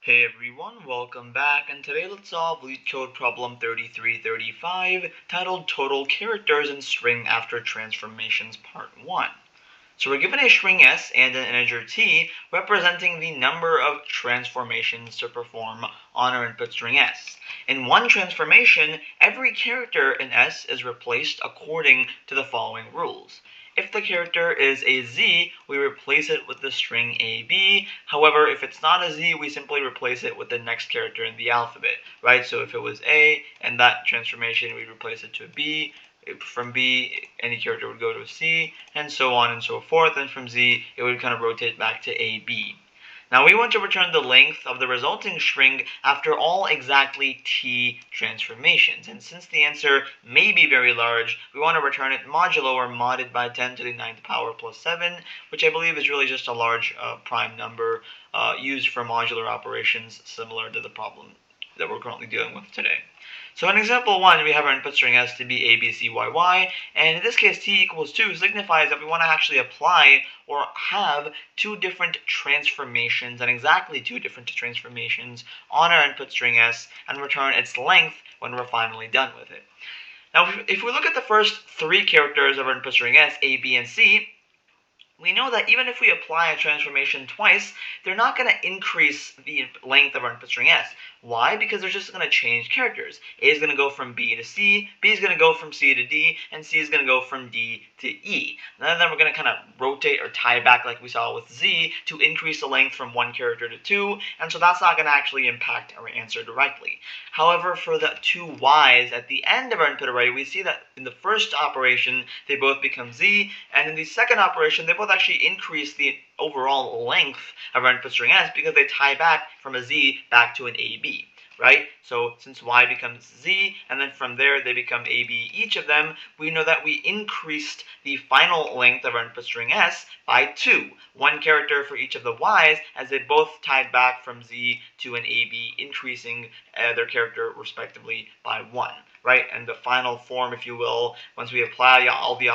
Hey everyone, welcome back, and today let's solve LeetCode problem 3335 titled Total Characters in String After Transformations Part 1. So we're given a string s and an integer t representing the number of transformations to perform on our input string s. In one transformation, every character in s is replaced according to the following rules. If the character is a z, we replace it with the string ab. However, if it's not a z, we simply replace it with the next character in the alphabet, right? So if it was a and that transformation, we replace it to a b. From B, any character would go to C, and so on and so forth, and from Z, it would kind of rotate back to AB. Now we want to return the length of the resulting string after all exactly t transformations, and since the answer may be very large, we want to return it modulo or modded by 10 to the 9th power plus 7, which I believe is really just a large prime number used for modular operations similar to the problem that we're currently dealing with today. So in example 1, we have our input string s to be a, b, c, y, y, and in this case t equals 2 signifies that we want to actually apply or have two different transformations, and exactly two different transformations on our input string s, and return its length when we're finally done with it. Now if we look at the first three characters of our input string s, a, b, and c, we know that even if we apply a transformation twice, they're not going to increase the length of our input string s. Why? Because they're just going to change characters. A is going to go from B to C, B is going to go from C to D, and C is going to go from D to E. And then we're going to kind of rotate or tie back like we saw with Z to increase the length from one character to two, and so that's not going to actually impact our answer directly. However, for the two Y's at the end of our input array, we see that in the first operation, they both become Z, and in the second operation, they both actually increase the overall length of our input string s because they tie back from a z back to an ab, right? So since y becomes z, and then from there they become ab each of them, we know that we increased the final length of our input string s by 2, one character for each of the y's, as they both tied back from z to an ab, increasing their character respectively by 1, right? And the final form, if you will, once we apply all the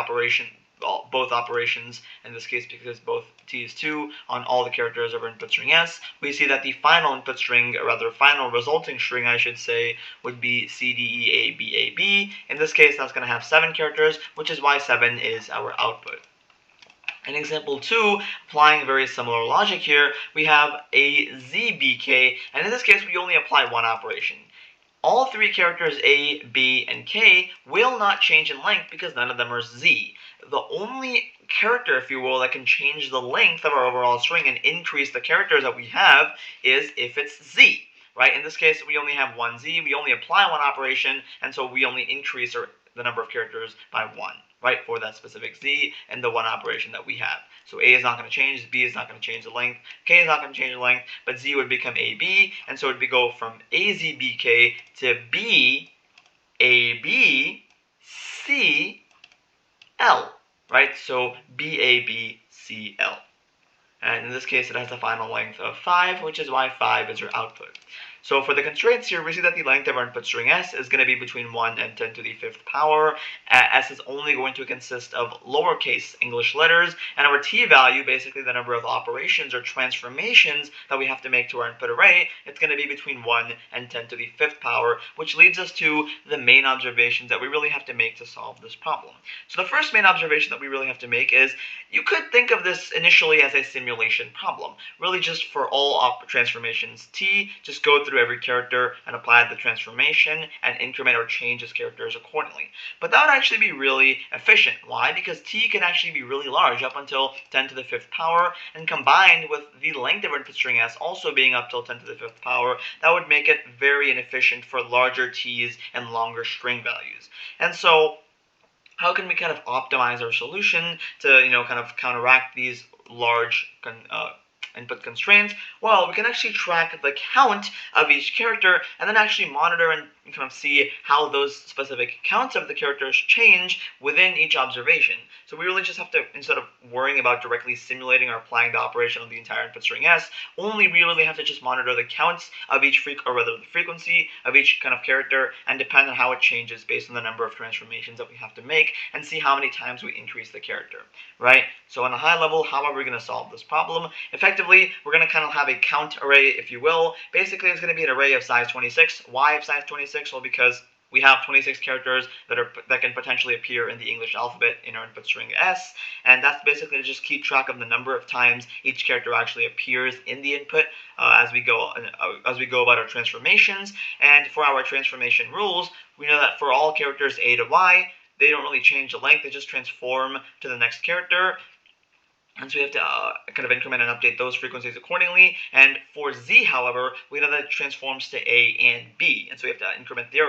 both operations, in this case because both t is 2 on all the characters of our input string s, we see that the final input string, or rather final resulting string I should say, would be c, d, e, a, b, a, b. In this case that's going to have 7 characters, which is why 7 is our output. In example 2, applying very similar logic here, we have a z, b, k, and in this case we only apply one operation. All three characters A, B, and K will not change in length because none of them are Z. The only character, if you will, that can change the length of our overall string and increase the characters that we have is if it's Z, right? In this case, we only have one Z, we only apply one operation, and so we only increase the number of characters by 1, right, for that specific Z and the one operation that we have. So A is not going to change, B is not going to change the length, K is not going to change the length, but Z would become AB, and so it would go from AZBK to BABCL, right? So BABCL. And in this case, it has a final length of 5, which is why 5 is your output. So for the constraints here, we see that the length of our input string s is going to be between 1 and 10 to the 5th power. S is only going to consist of lowercase English letters, and our t value, basically the number of operations or transformations that we have to make to our input array, it's going to be between 1 and 10 to the 5th power, which leads us to the main observations that we really have to make to solve this problem. So the first main observation that we really have to make is, you could think of this initially as a simulation problem. Really just for all transformations t, just go through every character and apply the transformation and increment or change its characters accordingly. But that would actually be really efficient. Why? Because t can actually be really large, up until 10 to the 5th power, and combined with the length of our input string s also being up till 10 to the 5th power, that would make it very inefficient for larger t's and longer string values. And so how can we kind of optimize our solution to, kind of counteract these large input constraints? Well, we can actually track the count of each character and then actually monitor and and kind of see how those specific counts of the characters change within each observation. So we really just have to, instead of worrying about directly simulating or applying the operation on the entire input string S, only we really have to just monitor the counts of each the frequency of each kind of character, and depend on how it changes based on the number of transformations that we have to make, and see how many times we increase the character, right? So on a high level, how are we going to solve this problem? Effectively, we're going to kind of have a count array, if you will. Basically, it's going to be an array of size 26. Why of size 26? Well, because we have 26 characters that can potentially appear in the English alphabet in our input string S, and that's basically to just keep track of the number of times each character actually appears in the input as we go about our transformations. And for our transformation rules, we know that for all characters A to Y, they don't really change the length; they just transform to the next character. And so we have to kind of increment and update those frequencies accordingly. And for Z, however, we know that it transforms to A and B, and so we have to increment their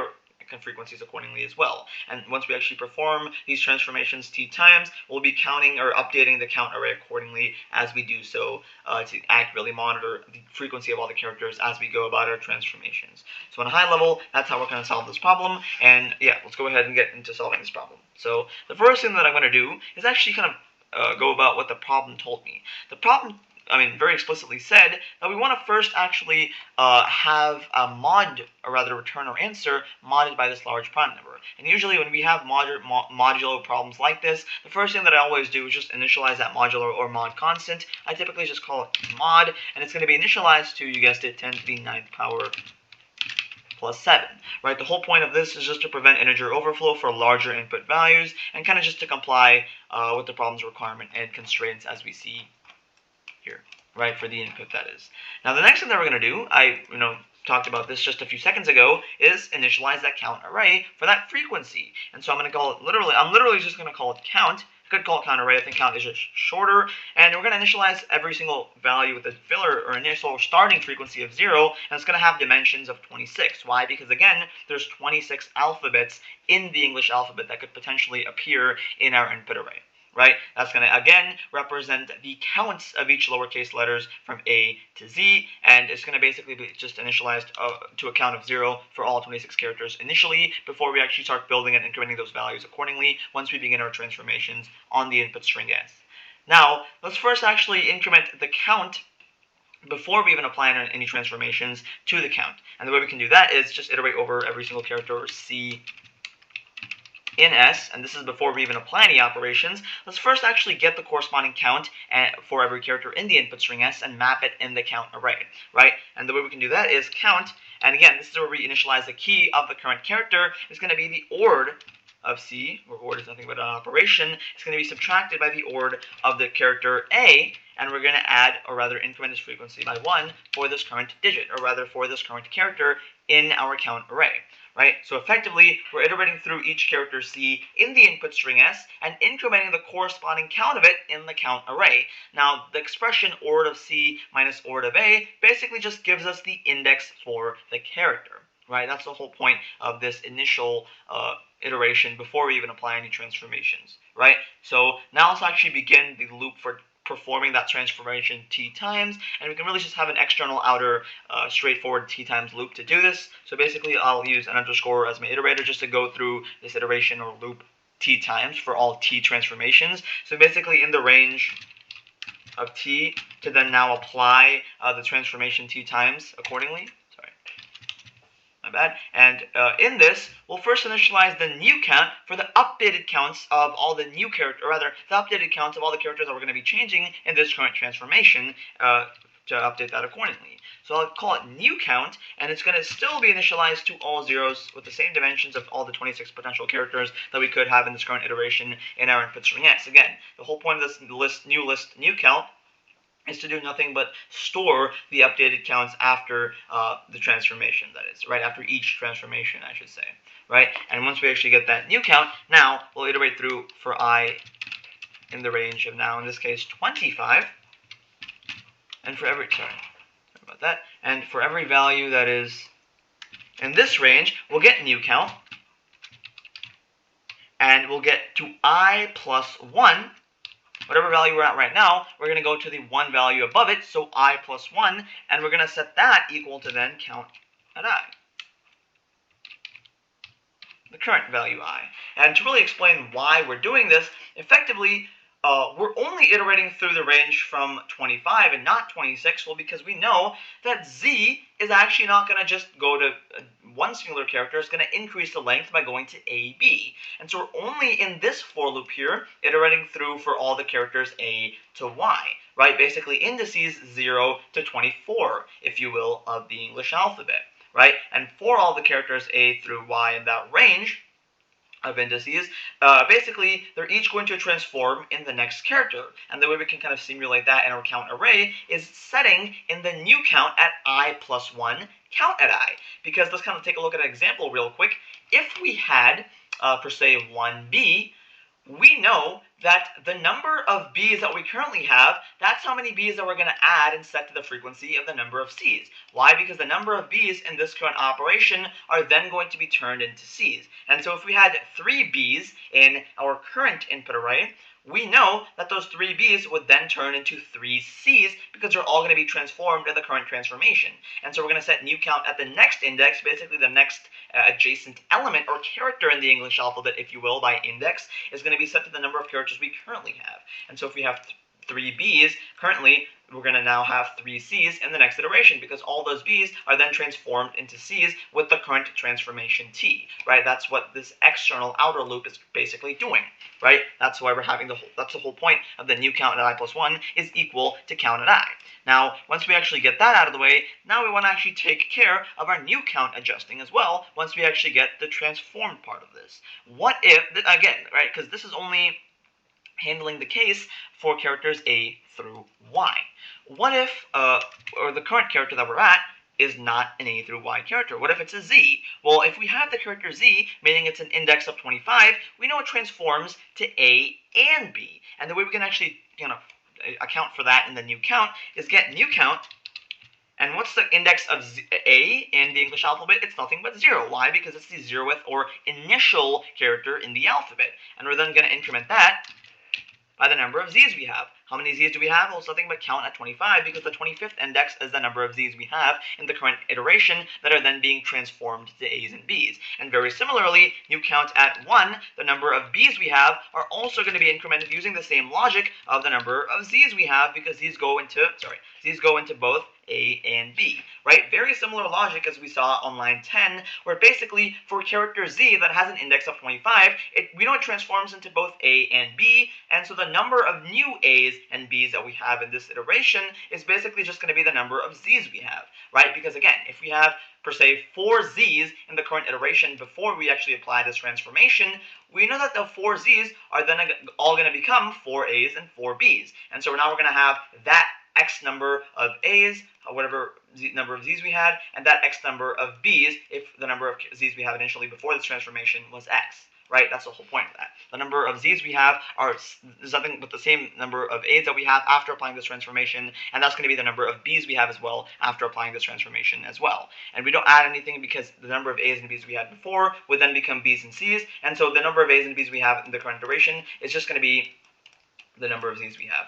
frequencies accordingly as well. And once we actually perform these transformations T times, we'll be counting or updating the count array accordingly as we do so to accurately monitor the frequency of all the characters as we go about our transformations. So on a high level, that's how we're going to solve this problem. And yeah, let's go ahead and get into solving this problem. So the first thing that I'm going to do is actually kind of go about what the problem told me. The problem, very explicitly said that we want to first actually have a mod, or rather return our answer, modded by this large prime number. And usually when we have modulo problems like this, the first thing that I always do is just initialize that modulo or mod constant. I typically just call it mod, and it's going to be initialized to, you guessed it, 10 to the 9th power plus 7, right? The whole point of this is just to prevent integer overflow for larger input values, and kind of just to comply with the problem's requirement and constraints as we see here, right, for the input, that is. Now the next thing that we're going to do, I talked about this just a few seconds ago, is initialize that count array for that frequency. And so I'm going to call it I'm literally just going to call it count. I could call it count array, I think count is just shorter, and we're going to initialize every single value with a filler or initial starting frequency of 0, and it's going to have dimensions of 26. Why? Because again, there's 26 alphabets in the English alphabet that could potentially appear in our input array. Right? That's going to, again, represent the counts of each lowercase letters from A to Z, and it's going to basically be just initialized to a count of 0 for all 26 characters initially, before we actually start building and incrementing those values accordingly once we begin our transformations on the input string S. Now, let's first actually increment the count before we even apply any transformations to the count. And the way we can do that is just iterate over every single character, or C in S, and this is before we even apply any operations. Let's first actually get the corresponding count for every character in the input string S and map it in the count array, right? And the way we can do that is count, and again, this is where we initialize the key of the current character. Is going to be the ord of C, where ord is nothing but an operation. It's going to be subtracted by the ord of the character A, and we're going to add, or rather increment its frequency by 1 for this current digit, or rather for this current character in our count array. Right? So effectively, we're iterating through each character C in the input string S and incrementing the corresponding count of it in the count array. Now, the expression ord of C minus ord of A basically just gives us the index for the character. Right? That's the whole point of this initial iteration before we even apply any transformations. Right? So now let's actually begin the loop for performing that transformation T times, and we can really just have an external outer straightforward T times loop to do this. So basically I'll use an underscore as my iterator just to go through this iteration or loop T times for all T transformations. So basically in the range of T to then now apply the transformation T times accordingly. My bad. And in this, we'll first initialize the new count for the updated counts of all the new characters, or rather, the updated counts of all the characters that we're going to be changing in this current transformation to update that accordingly. So I'll call it new count, and it's going to still be initialized to all zeros with the same dimensions of all the 26 potential characters that we could have in this current iteration in our input string S. Again, the whole point of this new count is to do nothing but store the updated counts after the transformation, that is, right after each transformation, I should say, right? And once we actually get that new count, now we'll iterate through for I in the range of, now in this case, 25, and for every, sorry about that, and for every value that is in this range, we'll get new count, and we'll get to I plus 1. Whatever value we're at right now, we're going to go to the 1 value above it, so I plus 1, and we're going to set that equal to then count at I. the current value I. And to really explain why we're doing this, effectively, we're only iterating through the range from 25 and not 26, well, because we know that z is actually not going to just go to one singular character. It's going to increase the length by going to a, b. And so we're only in this for loop here iterating through for all the characters a to y, right? Basically indices 0 to 24, if you will, of the English alphabet, right? And for all the characters a through y in that range of indices, basically they're each going to transform in the next character. And the way we can kind of simulate that in our count array is setting in the new count at I plus 1 count at I. Because let's kind of take a look at an example real quick. If we had, per se, 1b, we know that the number of b's that we currently have, that's how many b's that we're going to add and set to the frequency of the number of c's. Why? Because the number of b's in this current operation are then going to be turned into c's. And so if we had 3 b's in our current input array, we know that those 3 b's would then turn into 3 c's because they're all going to be transformed in the current transformation. And so we're going to set new count at the next index, basically the next adjacent element or character in the English alphabet, if you will, by index, is going to be set to the number of characters we currently have. And so if we have 3 b's, currently we're going to now have 3 c's in the next iteration because all those b's are then transformed into c's with the current transformation t, right? That's what this external outer loop is basically doing, right? That's why we're having that's the whole point of the new count at I plus 1 is equal to count at I. Now, once we actually get that out of the way, now we want to actually take care of our new count adjusting as well once we actually get the transformed part of this. What if, again, right, because this is only handling the case for characters a through y. What if, or the current character that we're at is not an a through y character? What if it's a z? Well, if we have the character z, meaning it's an index of 25, we know it transforms to a and b. And the way we can actually account for that in the new count is get new count. And what's the index of a in the English alphabet? It's nothing but 0. Why? Because it's the 0th or initial character in the alphabet. And we're then going to increment that by the number of z's we have. How many z's do we have? Well, it's nothing but count at 25 because the 25th index is the number of z's we have in the current iteration that are then being transformed to a's and b's. And very similarly, new count at 1, the number of b's we have are also going to be incremented using the same logic of the number of z's we have because z's go into both a and b, right? Very similar logic as we saw on line 10, where basically for character z that has an index of 25, we know it transforms into both a and b, and so the number of new a's and b's that we have in this iteration is basically just going to be the number of z's we have, right? Because again, if we have per se 4 z's in the current iteration before we actually apply this transformation, we know that the 4 z's are then all going to become 4 a's and 4 b's. And so now we're going to have that x number of a's, whatever number of z's we had, and that x number of b's if the number of z's we had initially before this transformation was x, right? That's the whole point of that. The number of z's we have are nothing but the same number of a's that we have after applying this transformation, and that's going to be the number of b's we have as well after applying this transformation as well. And we don't add anything because the number of a's and b's we had before would then become b's and c's, and so the number of a's and b's we have in the current iteration is just going to be the number of z's we have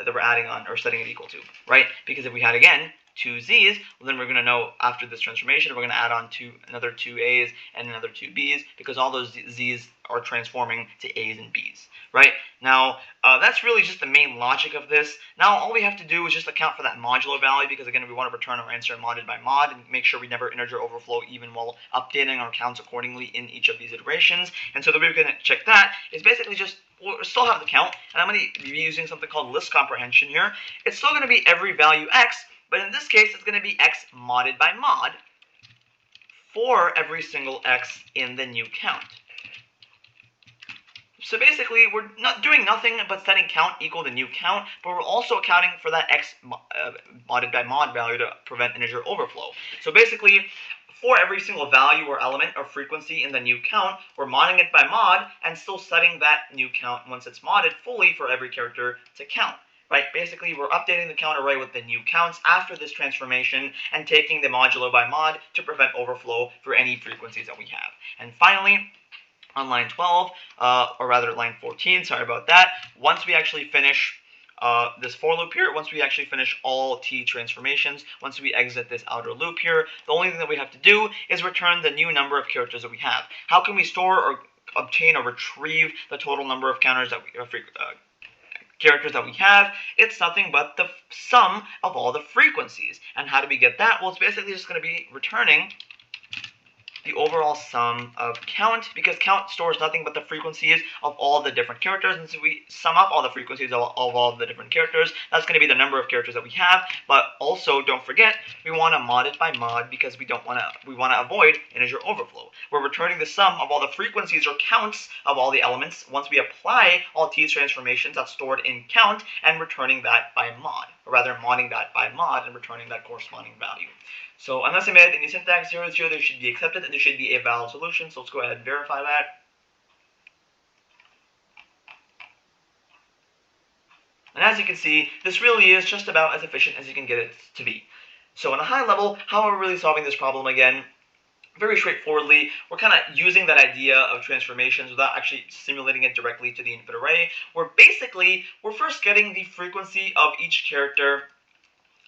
that we're adding on or setting it equal to, right? Because if we had, again, 2 z's, well, then we're going to know after this transformation, we're going to add on another 2 a's and another 2 b's because all those z's are transforming to a's and b's, right? Now, that's really just the main logic of this. Now, all we have to do is just account for that modulo value because, again, we want to return our answer modded by mod and make sure we never integer overflow even while updating our counts accordingly in each of these iterations. And so the way we're going to check that is basically just we'll still have the count, and I'm going to be using something called list comprehension here. It's still going to be every value x, but in this case, it's going to be x modded by mod for every single x in the new count. So basically, we're not doing nothing but setting count equal to new count, but we're also accounting for that x modded by mod value to prevent integer overflow. So basically, for every single value or element or frequency in the new count, we're modding it by mod and still setting that new count once it's modded fully for every character to count, right? Basically, we're updating the count array with the new counts after this transformation and taking the modulo by mod to prevent overflow for any frequencies that we have. And finally, on line 12, or rather line 14, sorry about that, once we actually finish this for loop here once we actually finish all t transformations. Once we exit this outer loop here, the only thing that we have to do is return the new number of characters that we have. How can we store or obtain or retrieve the total number of characters that we have? It's nothing but the sum of all the frequencies. And how do we get that? Well, it's basically just going to be returning the overall sum of count, because count stores nothing but the frequencies of all the different characters, and so we sum up all the frequencies of all the different characters. That's going to be the number of characters that we have. But also, don't forget, we want to mod it by mod because we want to avoid integer overflow. We're returning the sum of all the frequencies or counts of all the elements once we apply all t transformations that's stored in count, and returning that by mod, or rather modding that by mod and returning that corresponding value. So unless I made any syntax errors here, they should be accepted and there should be a valid solution. So let's go ahead and verify that. And as you can see, this really is just about as efficient as you can get it to be. So on a high level, how are we really solving this problem again? Very straightforwardly, we're kind of using that idea of transformations without actually simulating it directly to the input array. We're first getting the frequency of each character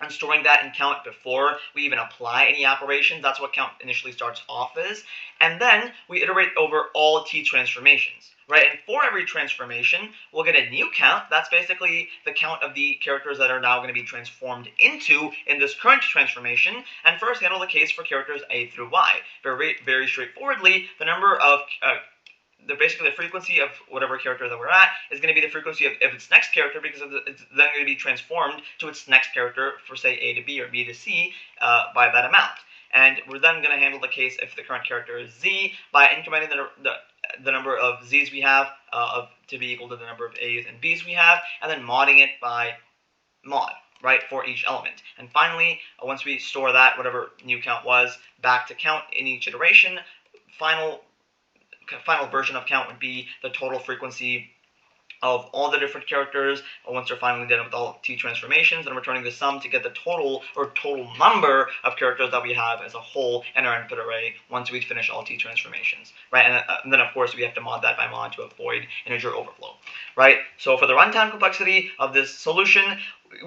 and storing that in count before we even apply any operations. That's what count initially starts off as. And then we iterate over all t transformations, right? And for every transformation, we'll get a new count. That's basically the count of the characters that are now going to be transformed into in this current transformation. And first handle the case for characters A through Y. Very straightforwardly, the number of basically the frequency of whatever character that we're at is going to be the frequency of its next character, because it's then going to be transformed to its next character for, say, A to B or B to C by that amount. And we're then going to handle the case if the current character is Z by incrementing the number of Z's we have to be equal to the number of A's and B's we have, and then modding it by mod, right, for each element. And finally, once we store that, whatever new count was, back to count in each iteration, final version of count would be the total frequency of all the different characters once they're finally done with all t transformations, and returning the sum to get the total number of characters that we have as a whole in our input array once we finish all t transformations, right? And then of course we have to mod that by mod to avoid integer overflow, right? So for the runtime complexity of this solution,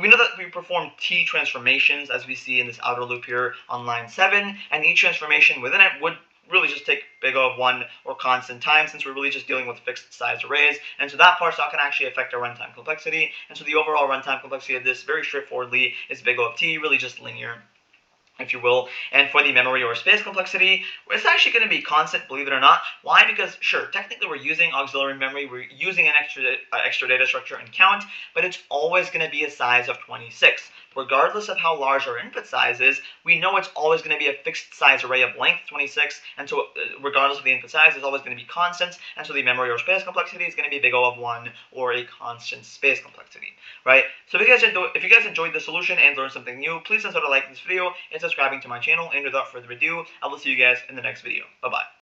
we know that we perform t transformations as we see in this outer loop here on line 7, and each transformation within it would really just take big O of 1 or constant time, since we're really just dealing with fixed size arrays. And so that part's not going to actually affect our runtime complexity. And so the overall runtime complexity of this, very straightforwardly, is big O of t, really just linear, if you will. And for the memory or space complexity, it's actually going to be constant, believe it or not. Why? Because sure, technically we're using auxiliary memory, we're using an extra data structure and count, but it's always going to be a size of 26. Regardless of how large our input size is, we know it's always going to be a fixed size array of length 26, and so regardless of the input size, it's always going to be constant, and so the memory or space complexity is going to be big O of 1 or a constant space complexity, right? So if you guys enjoyed the solution and learned something new, please consider liking this video and subscribing to my channel, and without further ado, I will see you guys in the next video. Bye-bye.